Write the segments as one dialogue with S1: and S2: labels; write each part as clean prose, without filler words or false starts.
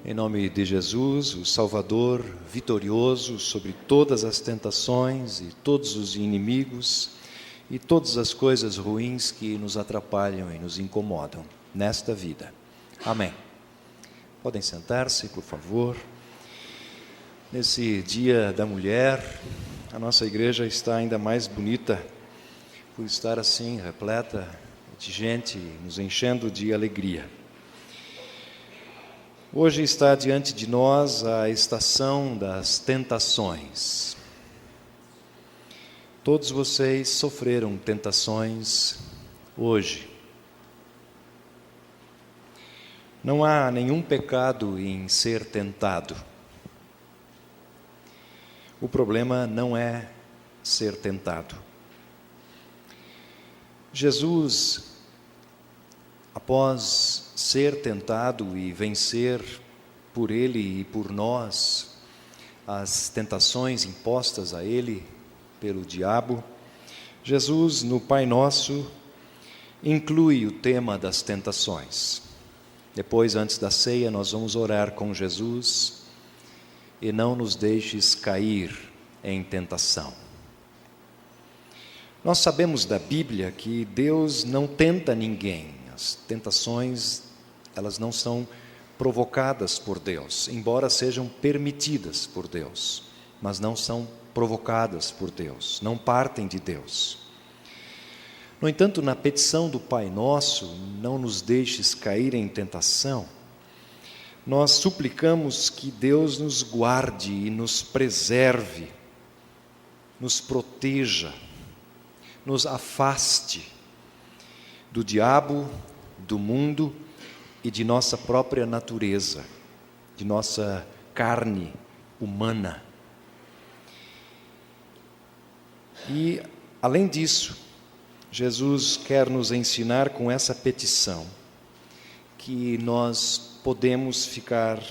S1: Em nome de Jesus, o Salvador vitorioso sobre todas as tentações e todos os inimigos e todas as coisas ruins que nos atrapalham e nos incomodam nesta vida. Amém. Podem sentar-se, por favor. Nesse Dia da Mulher, a nossa igreja está ainda mais bonita por estar assim, repleta de gente, nos enchendo de alegria. Hoje está diante de nós a estação das tentações. Todos vocês sofreram tentações hoje. Não há nenhum pecado em ser tentado. O problema não é ser tentado. Jesus, após ser tentado e vencer por Ele e por nós as tentações impostas a Ele pelo diabo, Jesus, no Pai Nosso, inclui o tema das tentações. Depois, antes da ceia, nós vamos orar com Jesus: e não nos deixes cair em tentação. Nós sabemos da Bíblia que Deus não tenta ninguém. As tentações, elas não são provocadas por Deus, embora sejam permitidas por Deus, mas não são provocadas por Deus, não partem de Deus. No entanto, na petição do Pai Nosso, não nos deixes cair em tentação, nós suplicamos que Deus nos guarde e nos preserve, nos proteja, nos afaste do diabo, do mundo e de nossa própria natureza, de nossa carne humana. E, além disso, Jesus quer nos ensinar com essa petição que nós podemos ficar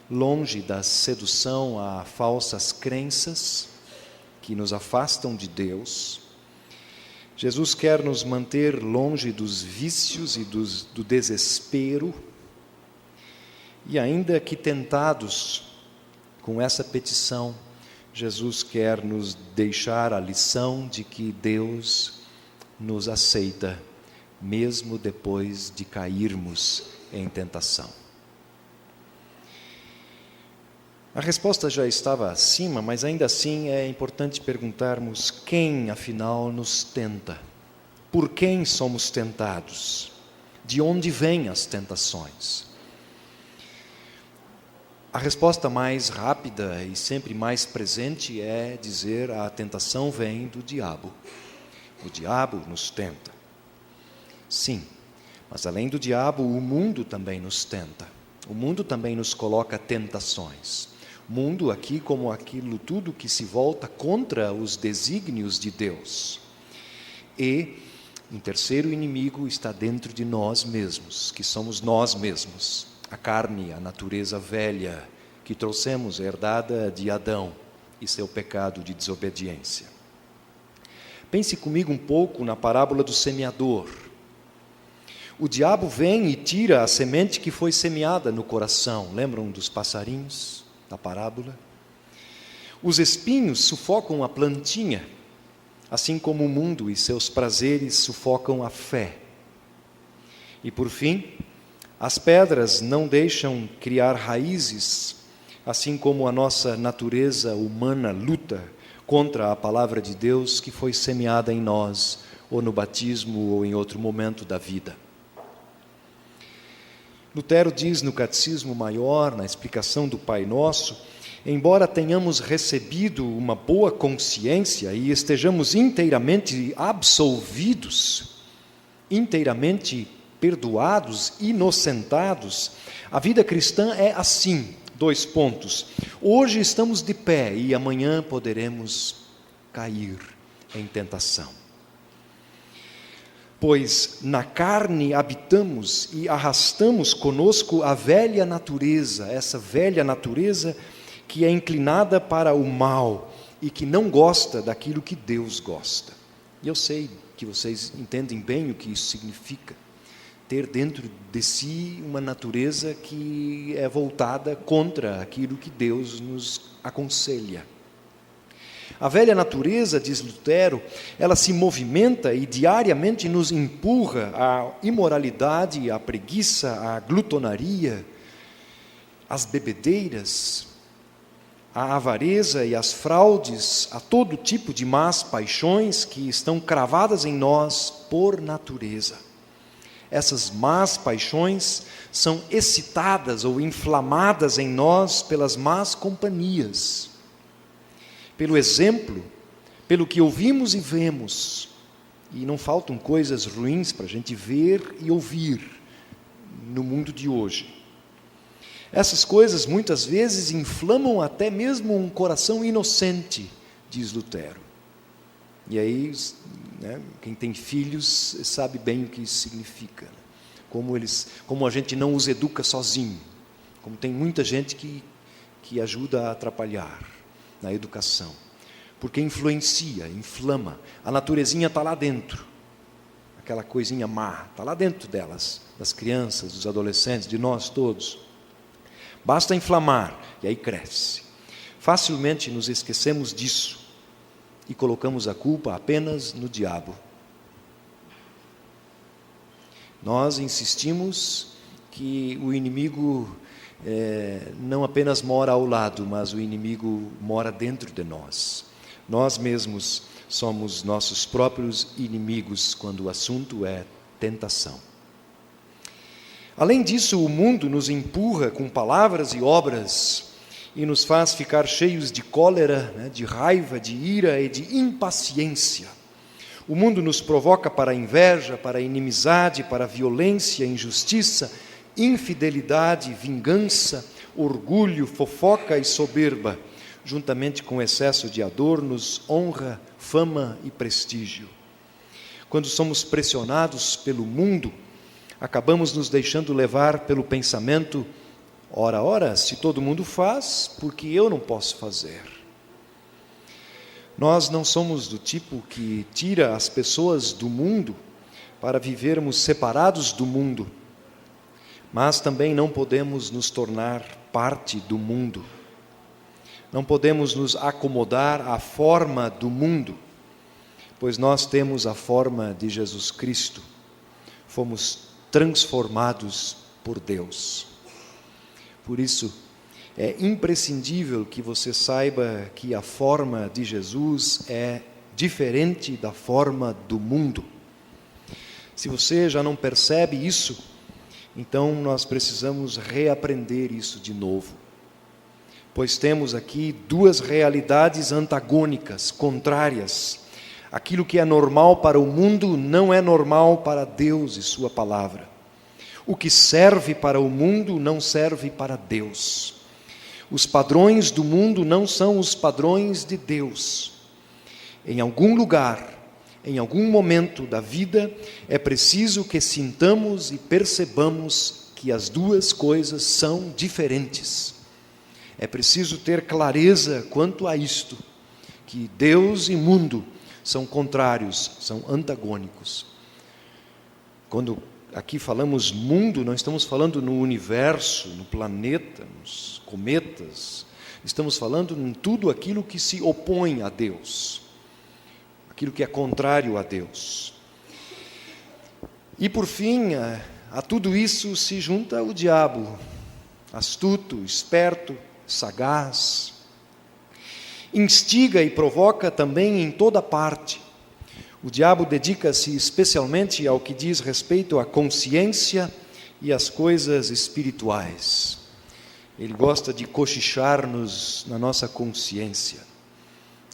S1: longe da sedução a falsas crenças que nos afastam de Deus. Jesus quer nos manter longe dos vícios e do desespero, e ainda que tentados com essa petição, Jesus quer nos deixar a lição de que Deus nos aceita, mesmo depois de cairmos em tentação. A resposta já estava acima, mas ainda assim é importante perguntarmos quem, afinal, nos tenta. Por quem somos tentados? De onde vêm as tentações? A resposta mais rápida e sempre mais presente é dizer: a tentação vem do diabo. O diabo nos tenta. Sim, mas além do diabo, o mundo também nos tenta. O mundo também nos coloca tentações. Mundo aqui como aquilo tudo que se volta contra os desígnios de Deus. E um terceiro inimigo está dentro de nós mesmos, que somos nós mesmos, a carne, a natureza velha que trouxemos herdada de Adão e seu pecado de desobediência. Pense comigo um pouco na parábola do semeador. O diabo vem e tira a semente que foi semeada no coração. Lembram dos passarinhos? Da parábola. Os espinhos sufocam a plantinha, assim como o mundo e seus prazeres sufocam a fé. E por fim, as pedras não deixam criar raízes, assim como a nossa natureza humana luta contra a palavra de Deus que foi semeada em nós, ou no batismo, ou em outro momento da vida. Lutero diz no Catecismo Maior, na explicação do Pai Nosso: embora tenhamos recebido uma boa consciência e estejamos inteiramente absolvidos, inteiramente perdoados, inocentados, a vida cristã é assim, : hoje estamos de pé e amanhã poderemos cair em tentação. Pois na carne habitamos e arrastamos conosco a velha natureza, essa velha natureza que é inclinada para o mal e que não gosta daquilo que Deus gosta. E eu sei que vocês entendem bem o que isso significa. ter dentro de si uma natureza que é voltada contra aquilo que Deus nos aconselha. A velha natureza, diz Lutero, ela se movimenta e diariamente nos empurra à imoralidade, à preguiça, à glutonaria, às bebedeiras, à avareza e às fraudes, a todo tipo de más paixões que estão cravadas em nós por natureza. Essas más paixões são excitadas ou inflamadas em nós pelas más companhias, pelo exemplo, pelo que ouvimos e vemos. E não faltam coisas ruins para a gente ver e ouvir no mundo de hoje. Essas coisas muitas vezes inflamam até mesmo um coração inocente, diz Lutero. E aí, quem tem filhos sabe bem o que isso significa. Como a gente não os educa sozinho. Como tem muita gente que ajuda a atrapalhar na educação. Porque influencia, inflama. A naturezinha está lá dentro. Aquela coisinha má, está lá dentro delas. Das crianças, dos adolescentes, de nós todos. Basta inflamar, e aí cresce. Facilmente nos esquecemos disso e colocamos a culpa apenas no diabo. Nós insistimos que o inimigo não apenas mora ao lado, mas o inimigo mora dentro de nós. Nós mesmos somos nossos próprios inimigos quando o assunto é tentação. Além disso, o mundo nos empurra com palavras e obras e nos faz ficar cheios de cólera, de raiva, de ira e de impaciência. O mundo nos provoca para a inveja, para a inimizade, para a violência, injustiça, infidelidade, vingança, orgulho, fofoca e soberba, juntamente com excesso de adornos, honra, fama e prestígio. Quando somos pressionados pelo mundo, acabamos nos deixando levar pelo pensamento: ora, se todo mundo faz, por que eu não posso fazer? Nós não somos do tipo que tira as pessoas do mundo para vivermos separados do mundo, mas também não podemos nos tornar parte do mundo. Não podemos nos acomodar à forma do mundo, pois nós temos a forma de Jesus Cristo. Fomos transformados por Deus. Por isso, é imprescindível que você saiba que a forma de Jesus é diferente da forma do mundo. Se você já não percebe isso, então nós precisamos reaprender isso de novo. Pois temos aqui duas realidades antagônicas, contrárias. Aquilo que é normal para o mundo não é normal para Deus e sua palavra. O que serve para o mundo não serve para Deus. Os padrões do mundo não são os padrões de Deus. Em algum lugar, em algum momento da vida, é preciso que sintamos e percebamos que as duas coisas são diferentes. É preciso ter clareza quanto a isto, que Deus e mundo são contrários, são antagônicos. Quando aqui falamos mundo, não estamos falando no universo, no planeta, nos cometas. Estamos falando em tudo aquilo que se opõe a Deus, aquilo que é contrário a Deus. E por fim, a tudo isso se junta o diabo, astuto, esperto, sagaz. Instiga e provoca também em toda parte. O diabo dedica-se especialmente ao que diz respeito à consciência e às coisas espirituais. Ele gosta de cochichar-nos na nossa consciência.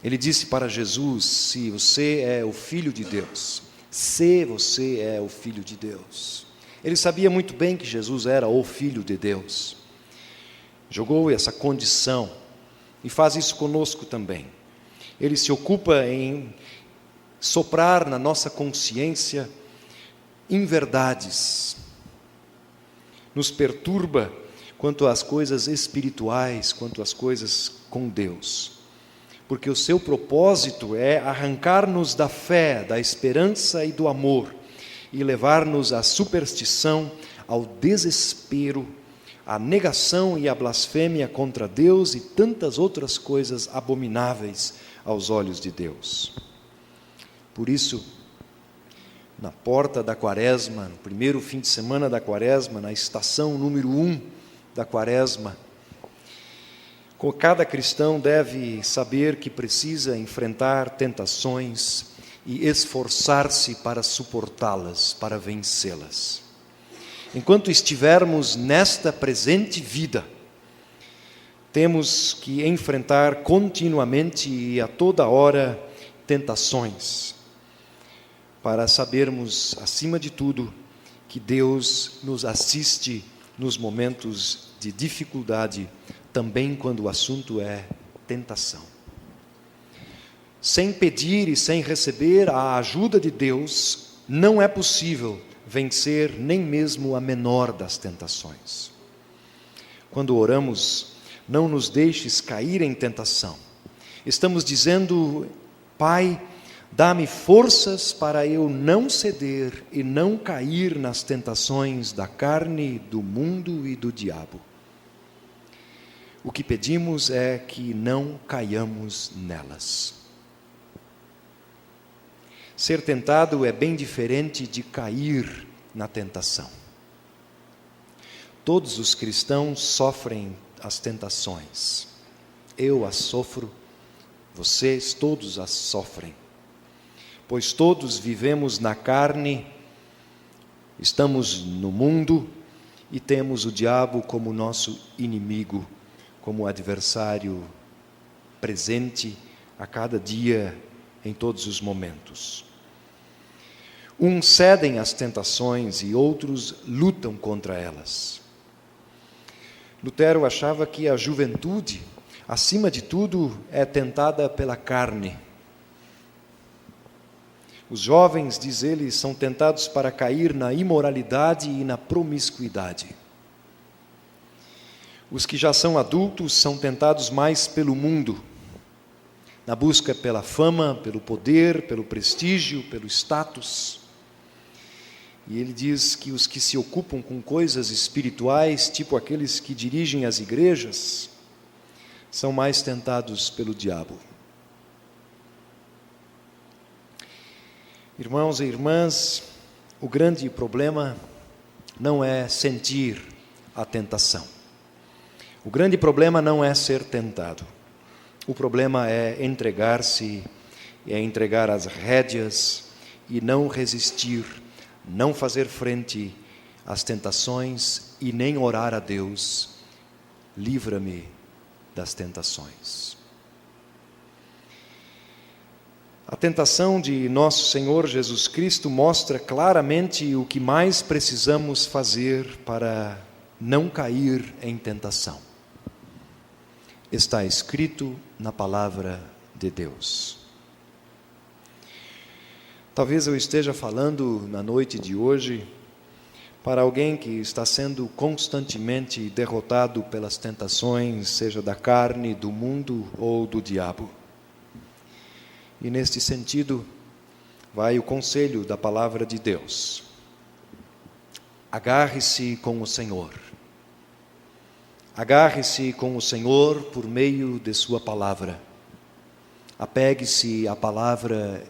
S1: Ele disse para Jesus: se você é o Filho de Deus, se você é o Filho de Deus. Ele sabia muito bem que Jesus era o Filho de Deus. Jogou essa condição e faz isso conosco também. Ele se ocupa em soprar na nossa consciência inverdades. Nos perturba quanto às coisas espirituais, quanto às coisas com Deus. Porque o seu propósito é arrancar-nos da fé, da esperança e do amor, e levar-nos à superstição, ao desespero, à negação e à blasfêmia contra Deus e tantas outras coisas abomináveis aos olhos de Deus. Por isso, na porta da Quaresma, no primeiro fim de semana da Quaresma, na estação número 1 da Quaresma, cada cristão deve saber que precisa enfrentar tentações e esforçar-se para suportá-las, para vencê-las. Enquanto estivermos nesta presente vida, temos que enfrentar continuamente e a toda hora tentações, para sabermos, acima de tudo, que Deus nos assiste nos momentos de dificuldade, também quando o assunto é tentação. Sem pedir e sem receber a ajuda de Deus, não é possível vencer nem mesmo a menor das tentações. Quando oramos, não nos deixes cair em tentação. Estamos dizendo, Pai, dá-me forças para eu não ceder e não cair nas tentações da carne, do mundo e do diabo. O que pedimos é que não caiamos nelas. Ser tentado é bem diferente de cair na tentação. Todos os cristãos sofrem as tentações. Eu as sofro, vocês todos as sofrem. Pois todos vivemos na carne, estamos no mundo e temos o diabo como nosso inimigo, como adversário presente a cada dia, em todos os momentos. Uns cedem às tentações e outros lutam contra elas. Lutero achava que a juventude, acima de tudo, é tentada pela carne. Os jovens, diz ele, são tentados para cair na imoralidade e na promiscuidade. Os que já são adultos são tentados mais pelo mundo, na busca pela fama, pelo poder, pelo prestígio, pelo status. E ele diz que os que se ocupam com coisas espirituais, tipo aqueles que dirigem as igrejas, são mais tentados pelo diabo. Irmãos e irmãs, o grande problema não é sentir a tentação. O grande problema não é ser tentado. O problema é entregar-se, é entregar as rédeas e não resistir, não fazer frente às tentações e nem orar a Deus, livra-me das tentações. A tentação de nosso Senhor Jesus Cristo mostra claramente o que mais precisamos fazer para não cair em tentação. Está escrito na palavra de Deus. Talvez eu esteja falando na noite de hoje para alguém que está sendo constantemente derrotado pelas tentações, seja da carne, do mundo ou do diabo. E neste sentido, vai o conselho da palavra de Deus. Agarre-se com o Senhor. Agarre-se com o Senhor por meio de sua palavra. Apegue-se à palavra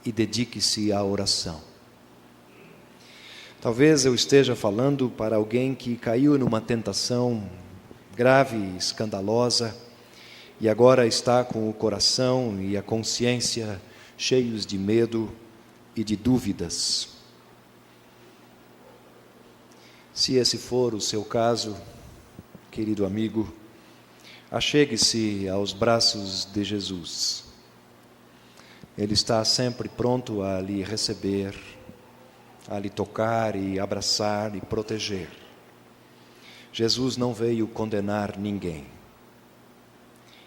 S1: e dedique-se à oração. Talvez eu esteja falando para alguém que caiu numa tentação grave, escandalosa, e agora está com o coração e a consciência cheios de medo e de dúvidas. Se esse for o seu caso, querido amigo, achegue-se aos braços de Jesus. Ele está sempre pronto a lhe receber, a lhe tocar e abraçar e proteger. Jesus não veio condenar ninguém.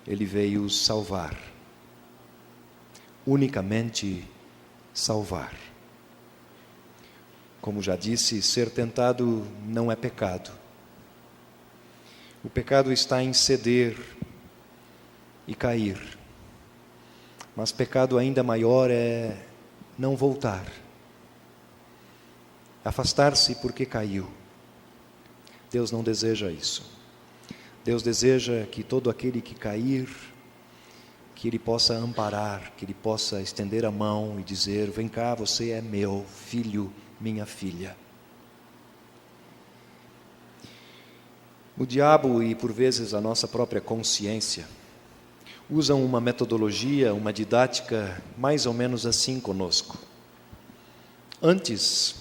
S1: Ele veio salvar. Unicamente salvar. Como já disse, ser tentado não é pecado. O pecado está em ceder e cair. Mas pecado ainda maior é não voltar. afastar-se porque caiu. Deus não deseja isso. Deus deseja que todo aquele que cair, que Ele possa amparar, que Ele possa estender a mão e dizer: vem cá, você é meu filho, minha filha. O diabo e por vezes a nossa própria consciência usam uma metodologia, uma didática mais ou menos assim conosco. Antes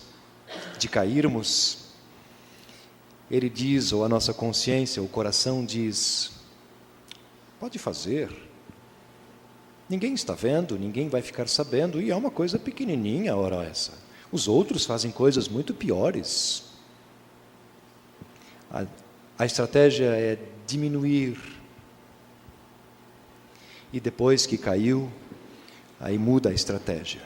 S1: de cairmos, ele diz, ou a nossa consciência, o coração diz: pode fazer, ninguém está vendo, ninguém vai ficar sabendo, e é uma coisa pequenininha, ora essa. Os outros fazem coisas muito piores. A estratégia é diminuir. E depois que caiu, aí muda a estratégia.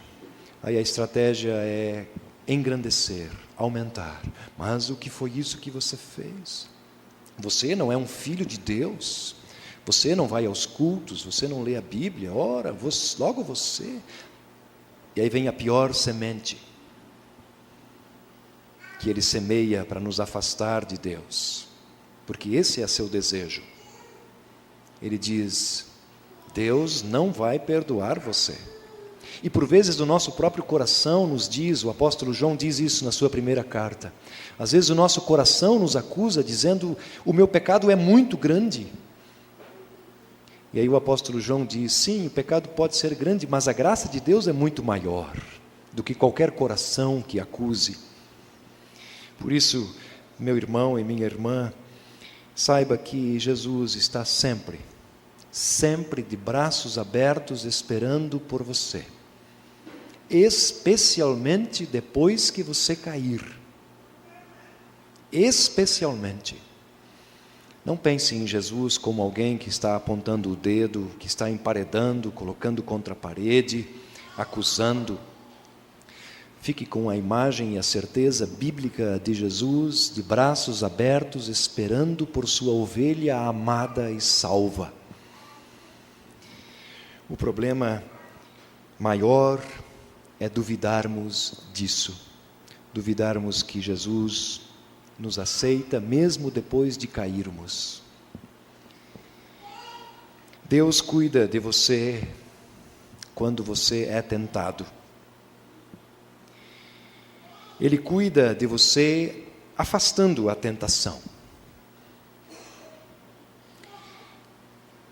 S1: Aí a estratégia é engrandecer, aumentar. Mas o que foi isso que você fez? Você não é um filho de Deus? Você não vai aos cultos? Você não lê a Bíblia? Ora, logo você. E aí vem a pior semente que ele semeia para nos afastar de Deus. Porque esse é seu desejo. Ele diz: Deus não vai perdoar você. E por vezes o nosso próprio coração nos diz, o apóstolo João diz isso na sua primeira carta, às vezes o nosso coração nos acusa dizendo: o meu pecado é muito grande. E aí o apóstolo João diz: sim, o pecado pode ser grande, mas a graça de Deus é muito maior do que qualquer coração que acuse. Por isso, meu irmão e minha irmã, saiba que Jesus está sempre de braços abertos esperando por você, especialmente depois que você cair. Especialmente. Não pense em Jesus como alguém que está apontando o dedo, que está emparedando, colocando contra a parede, acusando. Fique com a imagem e a certeza bíblica de Jesus de braços abertos, esperando por sua ovelha amada e salva. O problema maior é duvidarmos disso, duvidarmos que Jesus nos aceita mesmo depois de cairmos. Deus cuida de você quando você é tentado. Ele cuida de você afastando a tentação.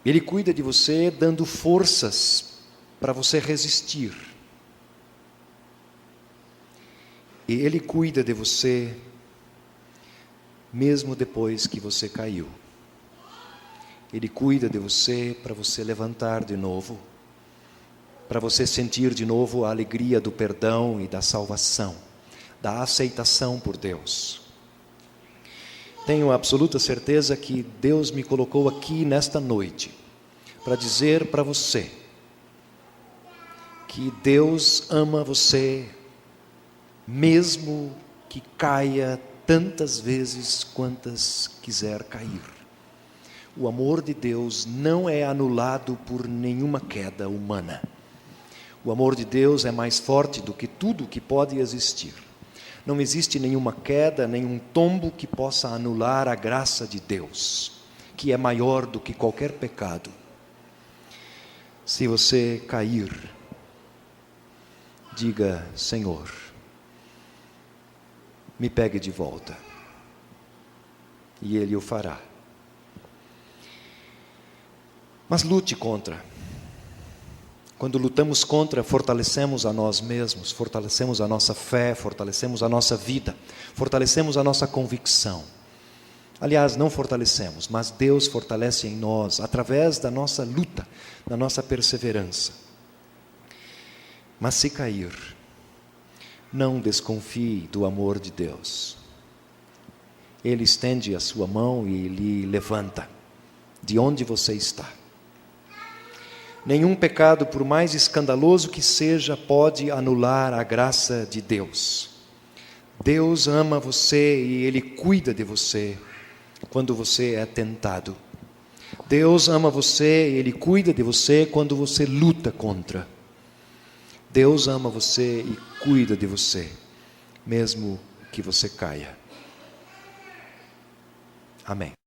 S1: Ele cuida de você dando forças para você resistir. E Ele cuida de você mesmo depois que você caiu. Ele cuida de você para você levantar de novo, para você sentir de novo a alegria do perdão e da salvação, da aceitação por Deus. Tenho absoluta certeza que Deus me colocou aqui nesta noite para dizer para você que Deus ama você, mesmo que caia tantas vezes quantas quiser cair. O amor de Deus não é anulado por nenhuma queda humana. O amor de Deus é mais forte do que tudo que pode existir. Não existe nenhuma queda, nenhum tombo que possa anular a graça de Deus, que é maior do que qualquer pecado. Se você cair, diga: Senhor, me pegue de volta. E Ele o fará. Mas lute contra. Quando lutamos contra, fortalecemos a nós mesmos, fortalecemos a nossa fé, fortalecemos a nossa vida, fortalecemos a nossa convicção. Aliás, não fortalecemos, mas Deus fortalece em nós, através da nossa luta, da nossa perseverança. Mas se cair, não desconfie do amor de Deus. Ele estende a sua mão e lhe levanta de onde você está. Nenhum pecado, por mais escandaloso que seja, pode anular a graça de Deus. Deus ama você e Ele cuida de você quando você é tentado. Deus ama você e Ele cuida de você quando você luta contra. Deus ama você e cuida de você, mesmo que você caia. Amém.